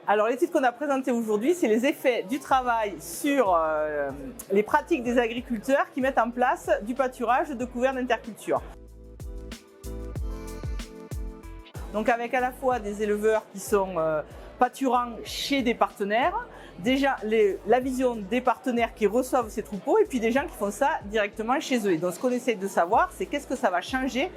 Alors l'étude qu'on a présentée aujourd'hui, c'est les effets du travail sur les pratiques des agriculteurs qui mettent en place du pâturage de couverts d'interculture. Donc avec à la fois des éleveurs qui sont pâturants chez des partenaires, déjà la vision des partenaires qui reçoivent ces troupeaux et puis des gens qui font ça directement chez eux. Et donc ce qu'on essaie de savoir, c'est qu'est-ce que ça va changer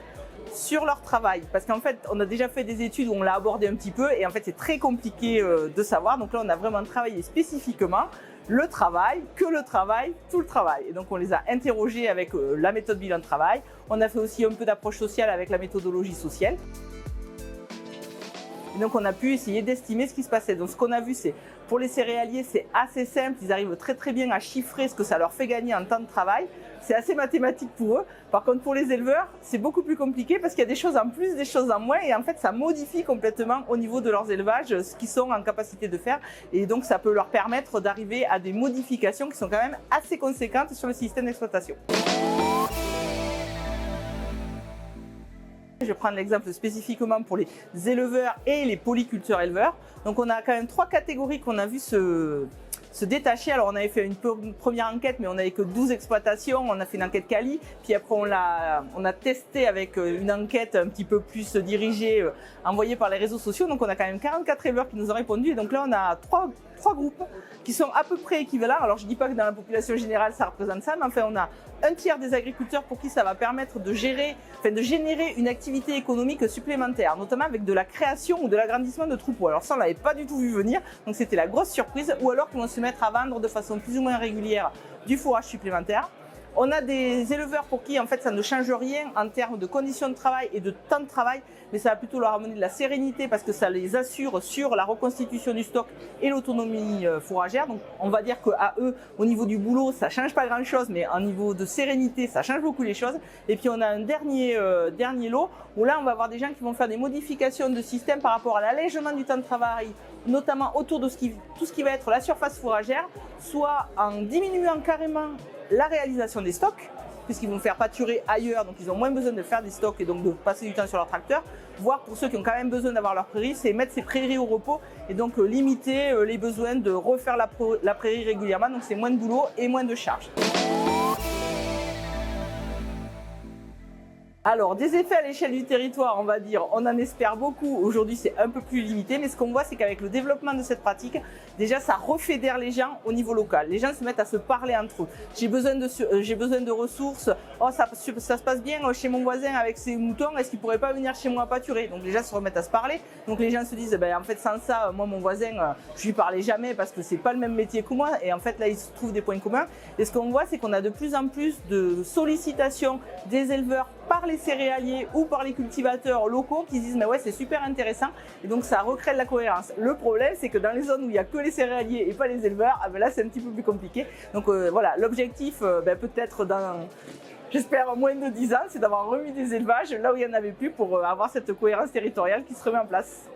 sur leur travail. Parce qu'en fait, on a déjà fait des études où on l'a abordé un petit peu et en fait, c'est très compliqué de savoir. Donc là, on a vraiment travaillé spécifiquement le travail, que le travail, tout le travail. Et donc, on les a interrogés avec la méthode bilan de travail. On a fait aussi un peu d'approche sociale avec la méthodologie sociale. Et donc, on a pu essayer d'estimer ce qui se passait. Donc, ce qu'on a vu, c'est pour les céréaliers, c'est assez simple. Ils arrivent très très bien à chiffrer ce que ça leur fait gagner en temps de travail. C'est assez mathématique pour eux. Par contre, pour les éleveurs, c'est beaucoup plus compliqué parce qu'il y a des choses en plus, des choses en moins. Et en fait, ça modifie complètement au niveau de leurs élevages ce qu'ils sont en capacité de faire. Et donc, ça peut leur permettre d'arriver à des modifications qui sont quand même assez conséquentes sur le système d'exploitation. Je vais prendre l'exemple spécifiquement pour les éleveurs et les polyculteurs éleveurs. Donc on a quand même 3 catégories qu'on a vu se détacher. Alors on avait fait une première enquête, mais on n'avait que 12 exploitations. On a fait une enquête quali, puis après on a testé avec une enquête un petit peu plus dirigée, envoyée par les réseaux sociaux. Donc on a quand même 44 éleveurs qui nous ont répondu. Et donc là on a trois groupes qui sont à peu près équivalents. Alors je ne dis pas que dans la population générale ça représente ça, mais enfin on a un tiers des agriculteurs pour qui ça va permettre de générer une activité économique supplémentaire, notamment avec de la création ou de l'agrandissement de troupeaux. Alors ça on l'avait pas du tout vu venir, donc c'était la grosse surprise. Ou alors qu'ils vont se mettre à vendre de façon plus ou moins régulière du fourrage supplémentaire. On a des éleveurs pour qui en fait ça ne change rien en termes de conditions de travail et de temps de travail, mais ça va plutôt leur amener de la sérénité parce que ça les assure sur la reconstitution du stock et l'autonomie fourragère. Donc on va dire qu'à eux, au niveau du boulot, ça change pas grand chose, mais au niveau de sérénité, ça change beaucoup les choses. Et puis on a un dernier lot où là on va avoir des gens qui vont faire des modifications de système par rapport à l'allègement du temps de travail, notamment autour de tout ce qui va être la surface fourragère, soit en diminuant carrément la réalisation des stocks, puisqu'ils vont faire pâturer ailleurs, donc ils ont moins besoin de faire des stocks et donc de passer du temps sur leur tracteur, voire pour ceux qui ont quand même besoin d'avoir leur prairie, c'est mettre ces prairies au repos et donc limiter les besoins de refaire la prairie régulièrement, donc c'est moins de boulot et moins de charges. Alors, des effets à l'échelle du territoire, on va dire, on en espère beaucoup. Aujourd'hui, c'est un peu plus limité, mais ce qu'on voit, c'est qu'avec le développement de cette pratique, déjà, ça refédère les gens au niveau local. Les gens se mettent à se parler entre eux. J'ai besoin de ressources. Oh, ça se passe bien chez mon voisin avec ses moutons. Est-ce qu'il pourrait pas venir chez moi pâturer? Donc, les gens se remettent à se parler. Donc, les gens se disent, en fait, sans ça, moi, mon voisin, je lui parlais jamais parce que c'est pas le même métier que moi. Et en fait, là, il se trouve des points communs. Et ce qu'on voit, c'est qu'on a de plus en plus de sollicitations des éleveurs par les céréaliers ou par les cultivateurs locaux qui se disent mais ouais c'est super intéressant et donc ça recrée de la cohérence. Le problème c'est que dans les zones où il n'y a que les céréaliers et pas les éleveurs, là c'est un petit peu plus compliqué. Donc voilà, l'objectif peut-être dans j'espère moins de 10 ans, c'est d'avoir remis des élevages là où il n'y en avait plus pour avoir cette cohérence territoriale qui se remet en place.